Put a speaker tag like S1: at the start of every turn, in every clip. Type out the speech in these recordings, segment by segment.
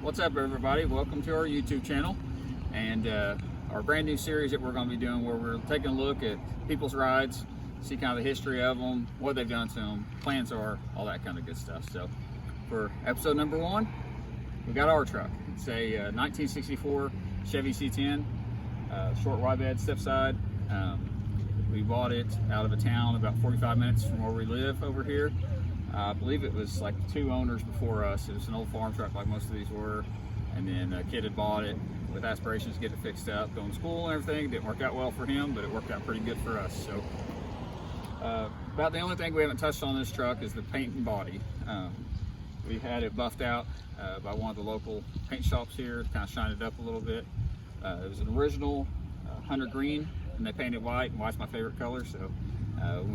S1: What's up, everybody? Welcome to our YouTube channel and our brand new series that we're going to be doing, where we're taking a look at people's rides, see kind of the history of them, what they've done to them, plans are, all that kind of good stuff. So for episode number 1, we got our truck. It's a 1964 Chevy C10, short wide bed step side. We bought it out of a town about 45 minutes from where we live over here. I believe it was like 2 owners before us. It was an old farm truck like most of these were, and then a kid had bought it with aspirations to get it fixed up, going to school and everything. It didn't work out well for him, but it worked out pretty good for us. So about the only thing we haven't touched on this truck is the paint and body. We had it buffed out by one of the local paint shops here to kind of shine it up a little bit. It was an original hunter green, and they painted white, and white's my favorite color, so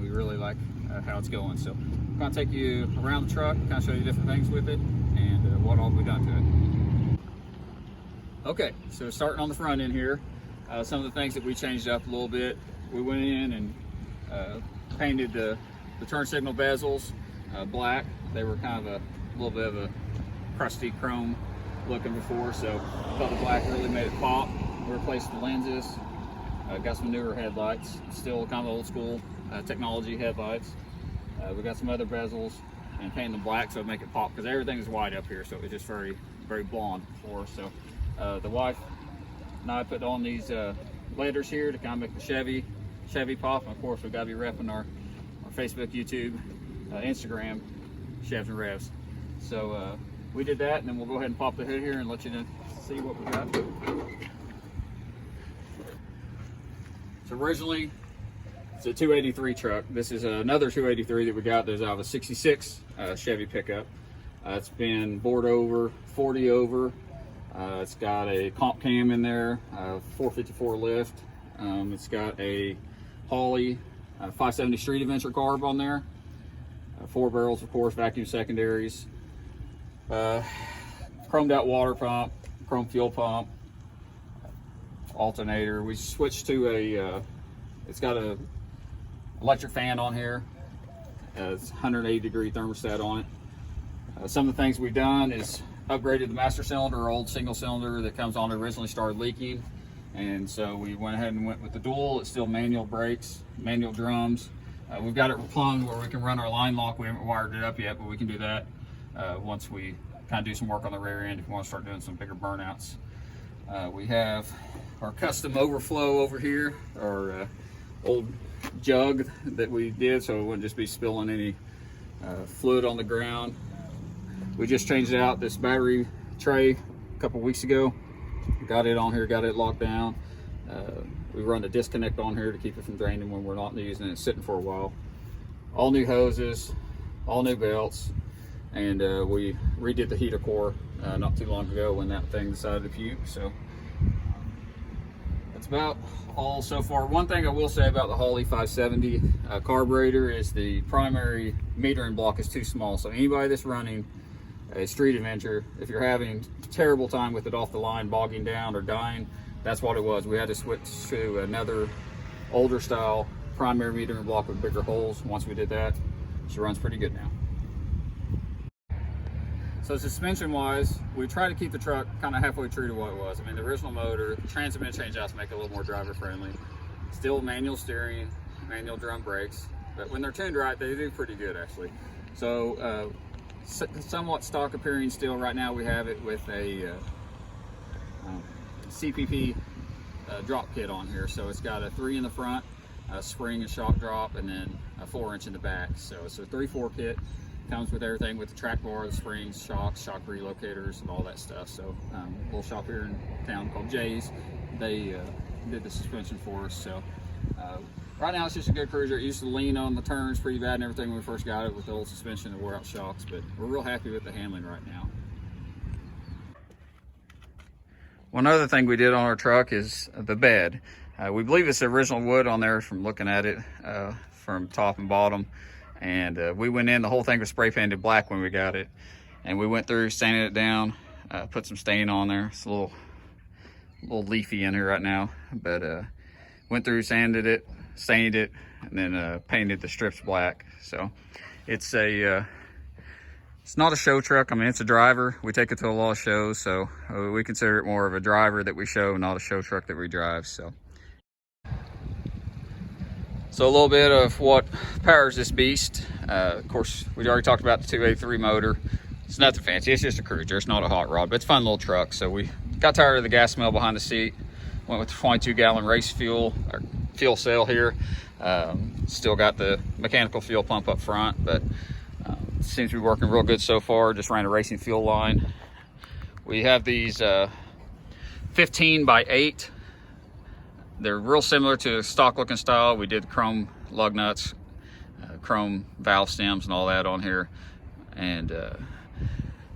S1: we really like how it's going. So I'm going to take you around the truck, kind of show you different things with it, and what all we've done to it. Okay, so starting on the front end here, some of the things that we changed up a little bit. We went in and painted the turn signal bezels black. They were kind of a little bit of a crusty chrome looking before, so I thought the black really made it pop. We replaced the lenses, got some newer headlights, still kind of old school technology headlights. We got some other bezels and painted them black so it make it pop, because everything is white up here, so it was just very blonde before. So the wife and I put on these letters here to kind of make the Chevy pop, and of course we got to be repping our Facebook, YouTube, Instagram, Chevs and Revs. So we did that, and then we'll go ahead and pop the hood here and let you see what we got. So originally, it's a 283 truck. This is another 283 that we got. There's out of a 66 Chevy pickup. It's been bored over, 40 over. It's got a comp cam in there, 454 lift. It's got a Holley 570 Street Adventure carb on there. 4 barrels, of course, vacuum secondaries. Chromed out water pump, chrome fuel pump, alternator. We switched to a, it's got a electric fan on here. It's 180-degree thermostat on it. Some of the things we've done is upgraded the master cylinder. Our old single cylinder that comes on originally started leaking, and so we went ahead and went with the dual. It's still manual brakes, manual drums. We've got it plumbed where we can run our line lock. We haven't wired it up yet, but we can do that once we kind of do some work on the rear end if we want to start doing some bigger burnouts. We have our custom overflow over here, our old jug that we did so it wouldn't just be spilling any fluid on the ground. We just changed out this battery tray a couple weeks ago. Got it on here, got it locked down. We run a disconnect on here to keep it from draining when we're not using it, sitting for a while. All new hoses, all new belts, and we redid the heater core not too long ago when that thing decided to puke. So that's about all so far. One thing I will say about the Holley 570 carburetor is the primary metering block is too small. So anybody that's running a street adventure, if you're having a terrible time with it off the line, bogging down or dying, that's what it was. We had to switch to another older style primary metering block with bigger holes. Once we did that, she runs pretty good now. So suspension wise, we try to keep the truck kind of halfway true to what it was. I mean, the original motor, the transmission change outs make it a little more driver friendly. Still manual steering, manual drum brakes, but when they're tuned right, they do pretty good actually. So somewhat stock appearing still. Right now we have it with a CPP drop kit on here. So it's got a 3 in the front, a spring and shock drop, and then a 4-inch in the back. So it's a 3/4 kit. Comes with everything, with the track bar, the springs, shocks, shock relocators, and all that stuff. So a little shop here in town called Jay's, they did the suspension for us. So right now it's just a good cruiser. It used to lean on the turns pretty bad and everything when we first got it with the old suspension and wore out shocks, but we're real happy with the handling right now. One other thing we did on our truck is the bed. We believe it's the original wood on there from looking at it from top and bottom. And we went in, the whole thing was spray painted black when we got it. And we went through, sanded it down, put some stain on there. It's a little leafy in here right now. But went through, sanded it, stained it, and then painted the strips black. So it's a It's not a show truck. I mean, it's a driver. We take it to a lot of shows, so we consider it more of a driver that we show, not a show truck that we drive. So a little bit of what powers this beast. Of course, we already talked about the 283 motor. It's nothing fancy. It's just a cruiser. It's not a hot rod, but it's a fun little truck. So we got tired of the gas smell behind the seat. Went with the 22-gallon race fuel or fuel cell here. Still got the mechanical fuel pump up front, but seems to be working real good so far. Just ran a racing fuel line. We have these 15 by 8. They're real similar to stock looking style. We did chrome lug nuts, chrome valve stems and all that on here, and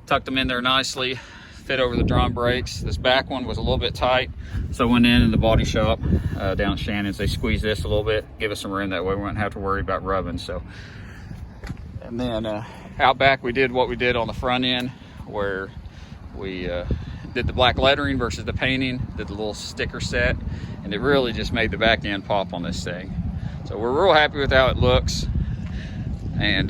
S1: tucked them in there nicely. Fit over the drum brakes. This back one was a little bit tight, so I went in the body shop down at Shannon's. They squeezed this a little bit, give us some room, that way we wouldn't have to worry about rubbing. So, and then out back we did what we did on the front end, where we did the black lettering versus the painting, did the little sticker set, and it really just made the back end pop on this thing. So we're real happy with how it looks. And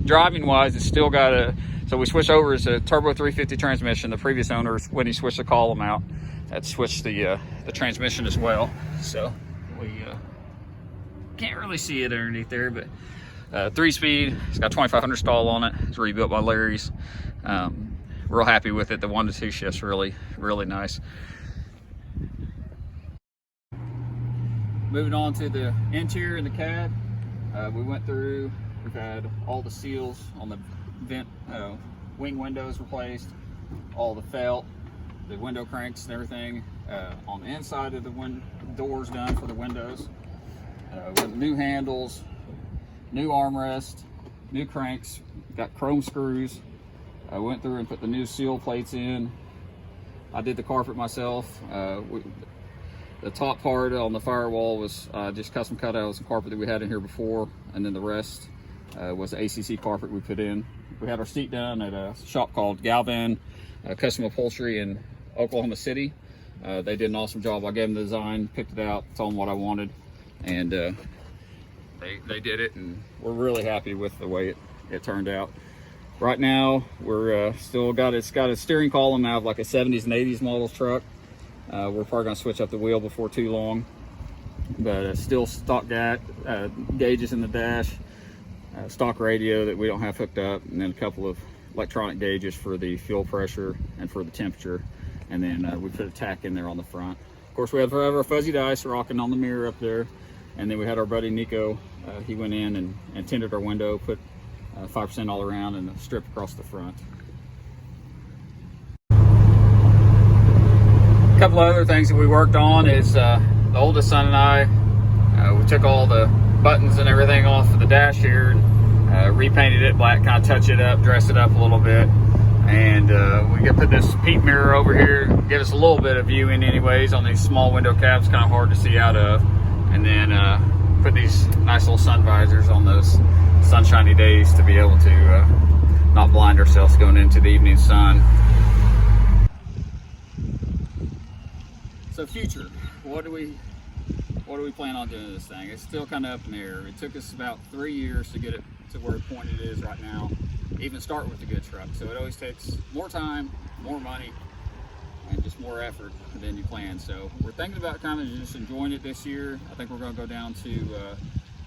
S1: driving wise, it's still got a, so we switched over as a turbo 350 transmission. The previous owners, when he switched the column out, had switched the transmission as well. So we can't really see it underneath there, but 3-speed. It's got 2500 stall on it. It's rebuilt by Larry's. Real happy with it. The 1-2 shift's really nice. Moving on to the interior and the cab, we went through. We've had all the seals on the vent wing windows replaced, all the felt, the window cranks and everything on the inside of the doors done for the windows. With new handles, new armrest, new cranks, got chrome screws. I went through and put the new seal plates in. I did the carpet myself. The top part on the firewall was just custom cut out some carpet that we had in here before, and then the rest was the ACC carpet we put in. We had our seat done at a shop called Galvan Custom Upholstery in Oklahoma City. They did an awesome job. I gave them the design, picked it out, told them what I wanted, and they did it, and we're really happy with the way it turned out. Right now, we're still got, it's got a steering column out of like a 70s and 80s models truck. We're probably gonna switch up the wheel before too long, but still stock gauges in the dash, stock radio that we don't have hooked up, and then a couple of electronic gauges for the fuel pressure and for the temperature, and then we put a tack in there on the front. Of course, we have our fuzzy dice rocking on the mirror up there, and then we had our buddy Nico. He went in and tinted our window, put 5% all around, and a strip across the front. A couple of other things that we worked on is the oldest son and I, we took all the buttons and everything off of the dash here, and repainted it black, kind of touch it up, dress it up a little bit, and we could put this peep mirror over here, give us a little bit of viewing anyways on these small window caps, kind of hard to see out of, and then put these nice little sun visors on those sunshiny days to be able to not blind ourselves going into the evening sun. So future, what do we plan on doing to this thing? It's still kind of up in the air. It took us about 3 years to get it to where the point it is right now, even start with a good truck. So it always takes more time, more money, and just more effort than you plan. So we're thinking about kind of just enjoying it this year. I think we're going to go down to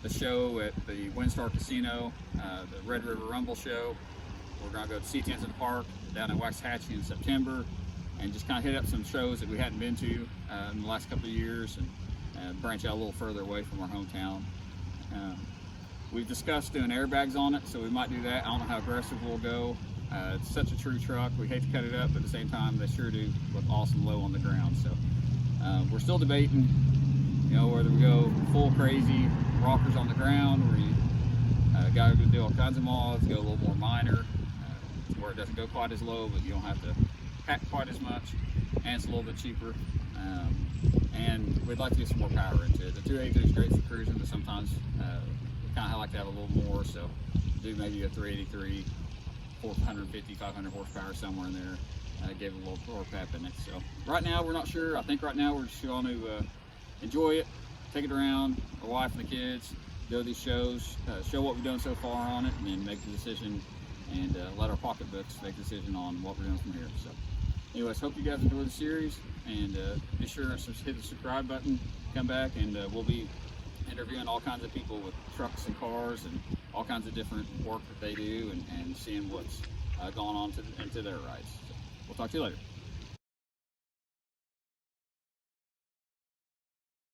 S1: the show at the Windstar Casino, the Red River Rumble show. We're going to go to C10s in the park down at Waxahachie in September, and just kind of hit up some shows that we hadn't been to in the last couple of years, and branch out a little further away from our hometown. We've discussed doing airbags on it, so we might do that. I don't know how aggressive we'll go. It's such a true truck. We hate to cut it up, but at the same time, they sure do look awesome low on the ground. So we're still debating, you know, whether we go full crazy rockers on the ground, where you got to do all kinds of mods, go a little more minor, where it doesn't go quite as low, but you don't have to pack quite as much, and it's a little bit cheaper. And we'd like to get some more power into it. The 283 is great for cruising, but sometimes we kind of like to have a little more, so do maybe a 383, 450, 500 horsepower somewhere in there. Give it a little power pep in it. So right now we're not sure. I think right now we're just going to enjoy it, take it around, our wife and the kids, go to these shows, show what we've done so far on it, and then make the decision and let our pocketbooks make a decision on what we're doing from here. So anyways, hope you guys enjoy the series, and be sure to hit the subscribe button, come back, and we'll be interviewing all kinds of people with trucks and cars and all kinds of different work that they do, and seeing what's going on into their rides. So we'll talk to you later.